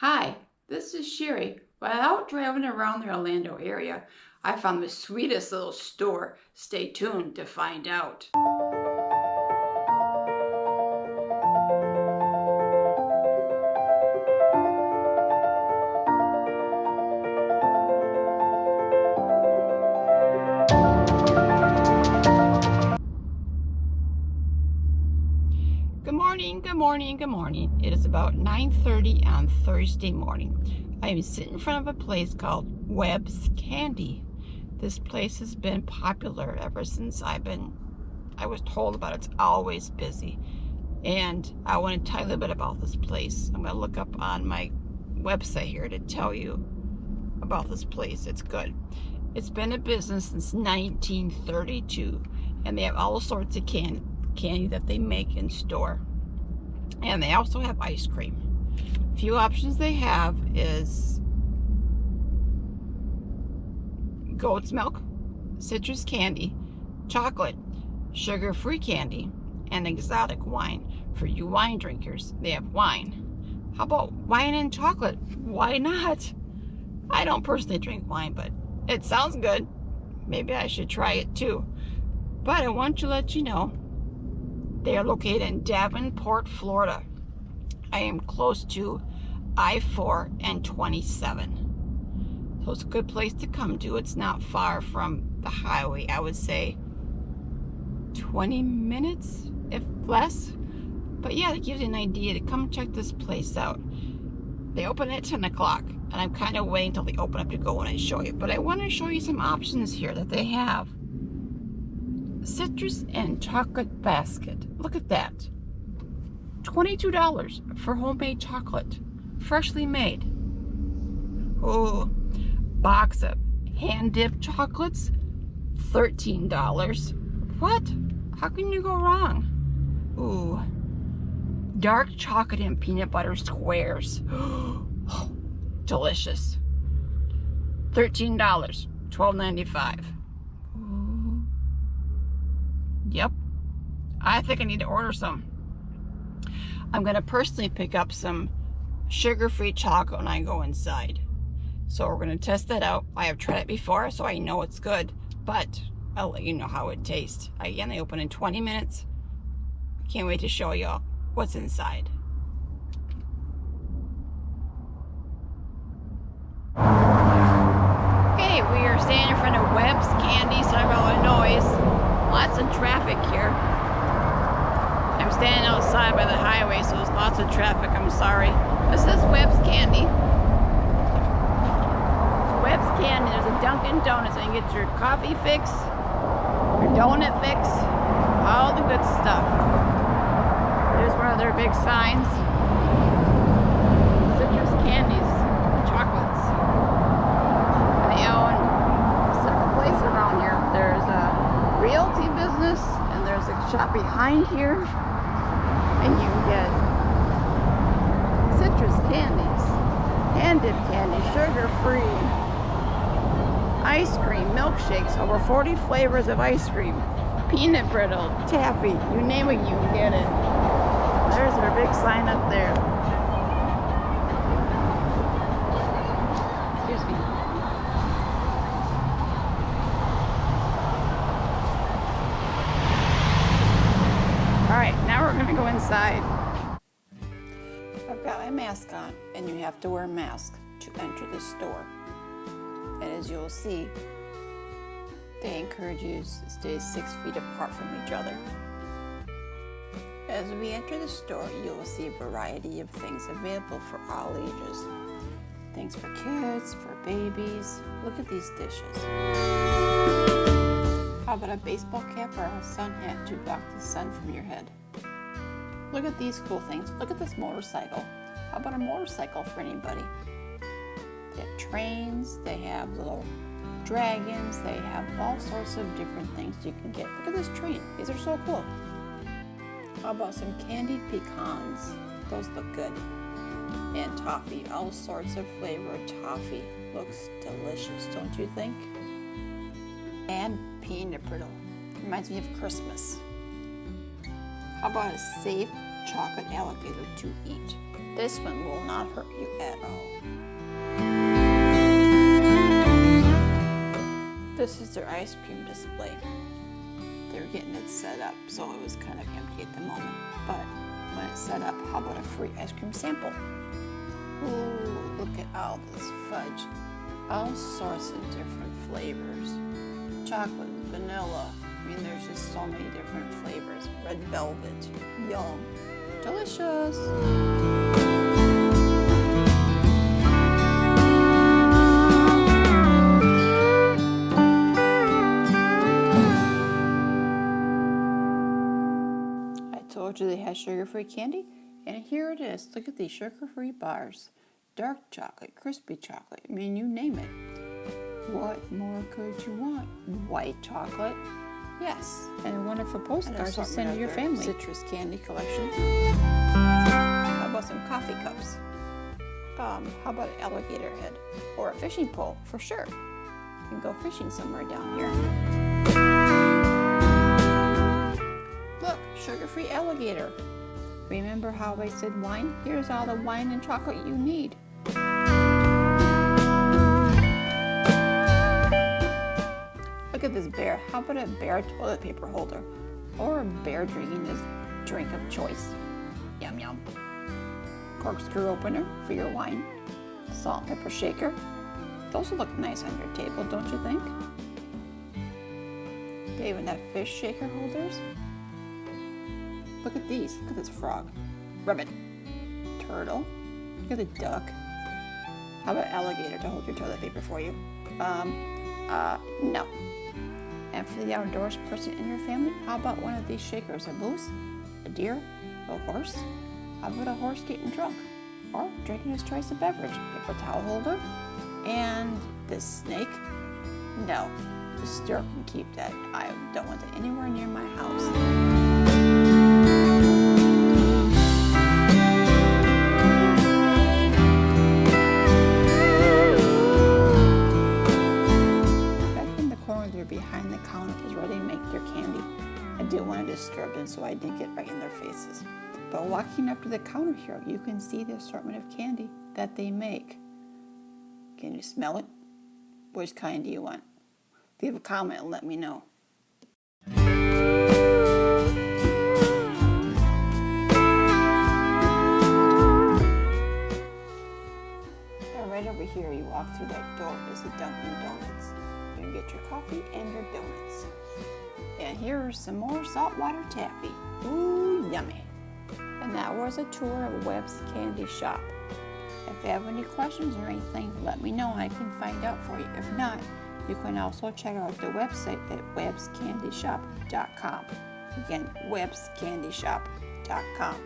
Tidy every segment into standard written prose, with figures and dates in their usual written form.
Hi, this is Sherry. While out driving around the Orlando area, I found the sweetest little store. Stay tuned to find out. Good morning. It is about 9:30 on Thursday morning. I am sitting in front of a place called Webb's Candy. This place has been popular ever since I was told about it. It's always busy. And I want to tell you a little bit about this place. I'm going to look up on my website here to tell you about this place. It's good. It's been in business since 1932, and they have all sorts of candy that they make in store. And they also have ice cream. A few options they have is goat's milk, citrus candy, chocolate, sugar-free candy, and exotic wine. For you wine drinkers, they have wine. How about wine and chocolate? Why not? I don't personally drink wine, but it sounds good. Maybe I should try it too. But I want to let you know they are located in Davenport, Florida. I am close to I-4 and 27. So it's a good place to come to. It's not far from the highway. I would say 20 minutes, if less. But yeah, it gives you an idea to come check this place out. They open at 10 o'clock, and I'm kind of waiting until they open up to go when I show you. But I want to show you some options here that they have. Citrus and chocolate basket. Look at that. $22 for homemade chocolate. Freshly made. Ooh. Box of hand-dipped chocolates. $13. What? How can you go wrong? Ooh. Dark chocolate and peanut butter squares. Delicious. $13. $12.95. Yep, I think I need to order some. I'm going to personally pick up some sugar-free chocolate when I go inside. So we're going to test that out. I have tried it before, so I know it's good, but I'll let you know how it tastes. Again, they open in 20 minutes. Can't wait to show you what's inside. Okay, we are standing in front of Webb's Candy, Centerville, Illinois. Lots of traffic here. I'm standing outside by the highway, so there's lots of traffic. I'm sorry. This is Webb's Candy. Webb's Candy. There's a Dunkin' Donuts. You can get your coffee fix, your donut fix, all the good stuff. There's one of their big signs. Citrus candies, chocolates. They own second place around here. There's a realty business, and there's a shop behind here, and you can get citrus candies, hand-dipped candy, sugar-free, ice cream, milkshakes, over 40 flavors of ice cream, peanut brittle, taffy, you name it, you can get it. There's our big sign up there. Excuse me. Alright, now we're going to go inside. I've got my mask on, and you have to wear a mask to enter the store. And as you'll see, they encourage you to stay 6 feet apart from each other. As we enter the store, you will see a variety of things available for all ages. Things for kids, for babies. Look at these dishes. How about a baseball cap or a sun hat to block the sun from your head? Look at these cool things. Look at this motorcycle. How about a motorcycle for anybody? They have trains, they have little dragons, they have all sorts of different things you can get. Look at this train. These are so cool. How about some candied pecans? Those look good. And toffee, all sorts of flavored toffee. Looks delicious, don't you think? And peanut brittle. Reminds me of Christmas. How about a safe chocolate alligator to eat? This one will not hurt you at all. This is their ice cream display. They're getting it set up, so it was kind of empty at the moment. But when it's set up, how about a free ice cream sample? Ooh, look at all this fudge. All sorts of different flavors. Chocolate, vanilla. I mean, there's just so many different flavors. Red velvet. Yum. Delicious. Told you they had sugar-free candy, and here it is. Look at these sugar-free bars. Dark chocolate, crispy chocolate, I mean, you name it. What more could you want? White chocolate, yes, and wonderful postcards to send to your family. Citrus candy collection. How about some coffee cups? How about an alligator head or a fishing pole? For sure, you can go fishing somewhere down here. Sugar-free alligator. Remember how I said wine? Here's all the wine and chocolate you need. Look at this bear. How about a bear toilet paper holder? Or a bear drinking his drink of choice. Yum yum. Corkscrew opener for your wine. Salt and pepper shaker. Those will look nice on your table, don't you think? They even have fish shaker holders. Look at these. Look at this frog. Rabbit. Turtle. Look at the duck. How about alligator to hold your toilet paper for you? No. And for the outdoors person in your family, how about one of these shakers? A moose? A deer? A horse? How about a horse getting drunk? Or drinking his choice of beverage? Paper towel holder? And this snake? No. The store can keep that. I don't want it anywhere near my house. Behind the counter is ready to make their candy. I didn't want to disturb them, so I didn't get right in their faces. But walking up to the counter here, you can see the assortment of candy that they make. Can you smell it? Which kind do you want? Leave a comment and let me know. Now right over here, you walk through that door is the Dunkin' Donuts. You get your coffee and your donuts. And here are some more saltwater taffy. Ooh, yummy. And that was a tour of Webb's Candy Shop. If you have any questions or anything, let me know. I can find out for you. If not, you can also check out the website at webbscandyshop.com. Again, webbscandyshop.com.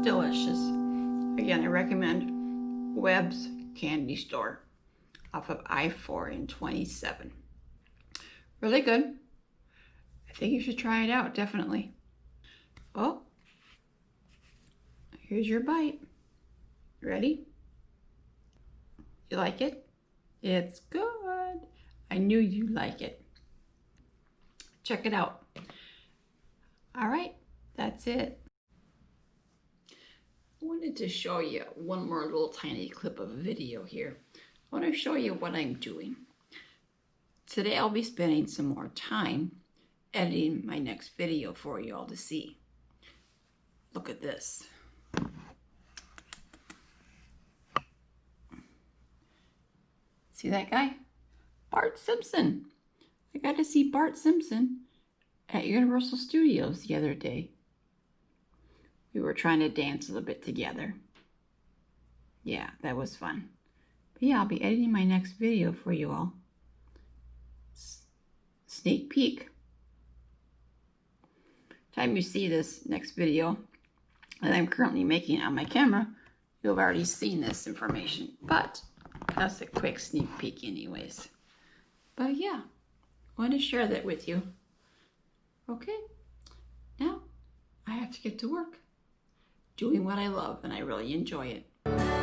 Delicious. Again, I recommend Webb's Candy Store off of I-4 in 27. Really good. I think you should try it out, definitely. Oh, here's your bite. Ready? You like it? It's good. I knew you'd like it. Check it out. All right, that's it. I wanted to show you one more little tiny clip of video here. I want to show you what I'm doing. Today I'll be spending some more time editing my next video for you all to see. Look at this. See that guy? Bart Simpson. I got to see Bart Simpson at Universal Studios the other day. We were trying to dance a little bit together. Yeah, that was fun. But yeah, I'll be editing my next video for you all. Sneak peek. Time you see this next video that I'm currently making on my camera, you'll have already seen this information. But that's a quick sneak peek anyways. But yeah, I want to share that with you. Okay, now I have to get to work doing what I love, and I really enjoy it.